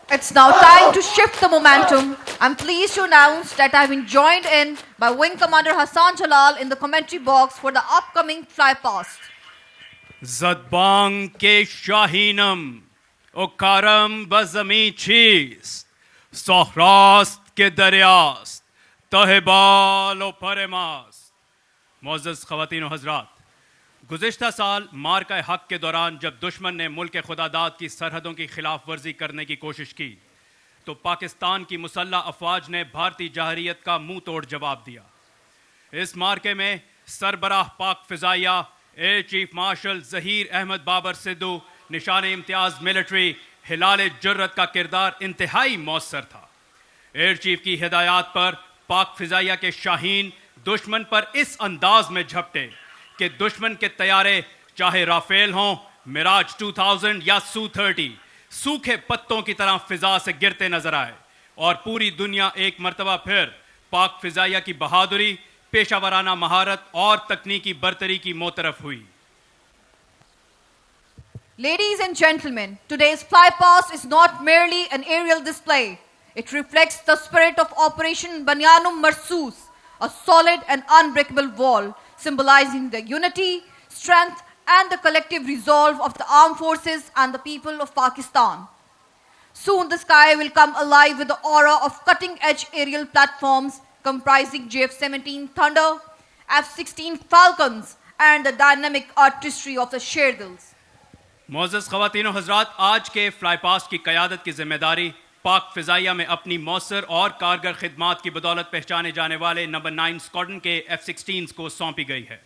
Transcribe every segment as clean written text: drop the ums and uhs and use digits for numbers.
It's now time to shift the momentum. I'm pleased to announce that I've been joined in by Wing Commander Hassan Jalal in the commentary box for the upcoming fly past. Zadbang ke Shahinam, O Karam Bazami Cheese, Sohrast ke Daryast, Tahebal O Paremas. Muazzaz Khawateen o Hazrat, गुज़िश्ता साल मार्का हक के दौरान जब दुश्मन ने मुल्क खुदादाद की सरहदों की खिलाफ वर्जी करने की कोशिश की तो पाकिस्तान की मुसल्लह अफवाज ने भारतीय जहरियत का मुंह तोड़ जवाब दिया। इस मार्के में सरबराह पाक फ़िज़ाइया air chief marshal Zaheer Ahmad Babar सिद्धू निशान इम्तियाज़ मिलिट्री हिलाल जुर्रत का किरदार इंतहाई मौसर था। एयर चीफ की हिदायत पर पाक फ़िज़ाइया के शाहीन दुश्मन पर इस अंदाज में झपटे कि दुश्मन के तैयारे चाहे राफेल हों, मिराज 2000 या सू-30 सूखे पत्तों की तरह फिजा से गिरते नजर आए और पूरी दुनिया एक मर्तबा फिर पाक फिजाइया की बहादुरी, पेशावराना महारत और तकनीकी बरतरी की मोतरफ हुई। Ladies and gentlemen, today's fly past is not merely an aerial display. It reflects the spirit of Operation Banyanum Marsoos, a solid and unbreakable wall symbolizing the unity, strength, and the collective resolve of the armed forces and the people of Pakistan. Soon the sky will come alive with the aura of cutting-edge aerial platforms comprising JF-17 Thunder, F-16 Falcons, and the dynamic artistry of the Sherdils. मुअज़्ज़ज़ ख़वातीन व हज़रात, आज के fly past की क़यादत की ज़िम्मेदारी पाक फ़िज़ाइया में अपनी मौसर और कारगर खिदमात की बदौलत पहचाने जाने वाले नंबर 9 स्क्वाड्रन के F-16 को सौंपी गई है।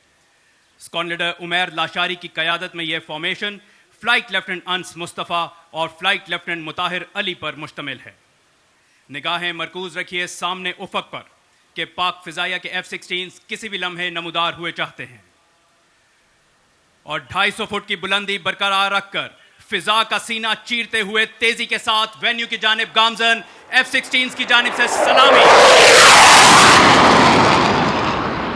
स्क्वाड्रन लीडर उमैर लाशारी की क़यादत में यह फॉर्मेशन फ़्लाइट लेफ्टिनेंट अंस मुस्तफ़ा और फ़्लाइट लेफ्टिनेंट मुताहिर अली पर मुश्तमिल है। निगाहें मरकूज़ रखिए सामने उफ़क़ पर कि पाक फ़िज़ाइया के F-16 किसी भी लम्हे नमूदार हुए चाहते हैं और 250 फुट की बुलंदी बरकरार रखकर फिजा का सीना चीरते हुए तेजी के साथ वेन्यू की जानिब गामजन F-16 की जानिब से सलामी।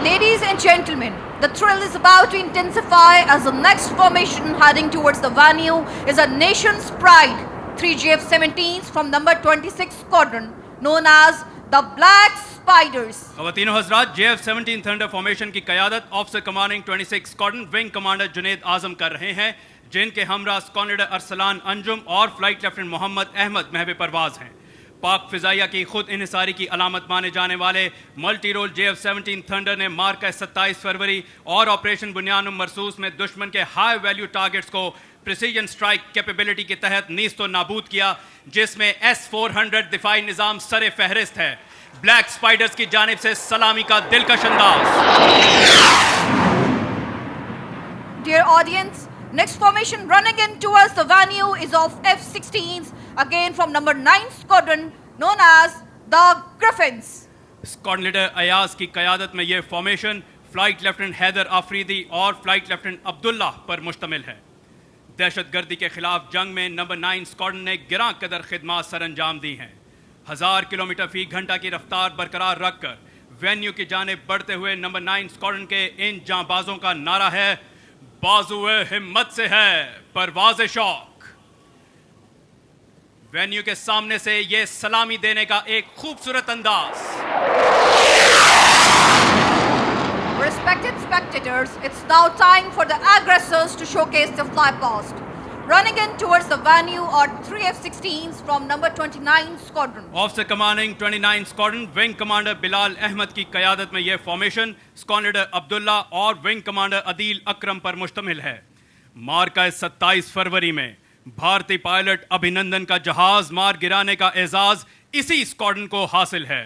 Ladies and gentlemen, the thrill is about to intensify as the next formation heading towards the venue is a nation's pride, 3 JF-17s from number 26 Squadron, known as the Black Spiders. ख़वातीन व हज़रात, JF-17 thunder formation की क़यादत officer commanding 26 squadron wing commander Junaid Azam कर रहे हैं, जिनके हमरा squadron leader Arsalan Anjum और फ्लाइट लेफ्टिनेंट मोहम्मद अहमद महब परवाज़ हैं। पाक फ़िज़ाइया की खुद इन्हिसारी की अलामत माने जाने वाले मल्टी रोल JF-17 थंडर ने मार्का 27 फरवरी और ऑपरेशन बुनियानुम मरसूस में दुश्मन के हाई वैल्यू टारगेट्स को प्रिसीजन स्ट्राइक कैपेबिलिटी के तहत नीस्तो नाबूद किया, जिसमें S-400 दिफाई निज़ाम सरे फहरिस्त है। ब्लैक स्पाइडर्स की जानिब से सलामी का दिलकश अंदाज। Dear audience, next formation running in towards the venue is of F-16s, again from number 9 Squadron, known as the Griffins. Squadron leader Ayaz की क़यादत में यह formation flight lieutenant Haider Afridi और फ्लाइट लेफ्टिनेंट अब्दुल्ला पर मुश्तमिल है। दहशतगर्दी के खिलाफ जंग में नंबर 9 स्क्वाड्रन ने गिरां कदर खिदमात सर अंजाम दी हैं। 1000 किलोमीटर फी घंटा की रफ्तार बरकरार रखकर वेन्यू की जानिब बढ़ते हुए नंबर 9 स्क्वाड्रन के इन जांबाजों का नारा है, बाजुए हिम्मत से है परवाज़े शौक। वेन्यू के सामने से ये सलामी देने का एक खूबसूरत अंदाज। Respected spectators, it's now time for the aggressors to showcase their fly past. Running in towards the venue are 3 F-16s from number 29 Squadron. Officer commanding 29 Squadron, Wing Commander Bilal Ahmed की क़यादत में यह फॉर्मेशन स्क्वाड लीडर अब्दुल्ला और wing commander Adeel अकरम पर मुश्तमिल है. मार्का 27 फरवरी में भारतीय पायलट अभिनंदन का जहाज मार गिराने का एजाज इसी स्क्वाड्रन को हासिल है.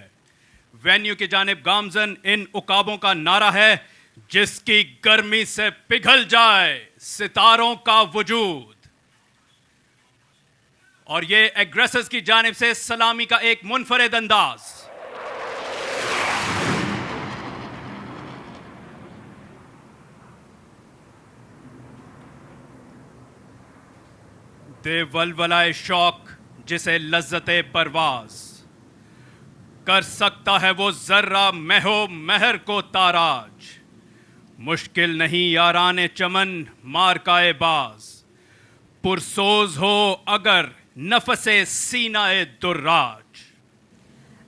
वेन्यू की जानिब गामजन इन उकाबों का नारा है, जिसकी गर्मी से पिघल जाए सितारों का वजूद. और ये एग्रेसर्स की जानिब से सलामी का एक मुनफरिद अंदाज. दे वलवलाए शौक जिसे लज्जते परवाज, कर सकता है वो जर्रा महो महर को ताराज. मुश्किल नहीं याराने चमन मारकाए बाज, पुरसोज हो अगर नफसे सीनाए दुर्राज.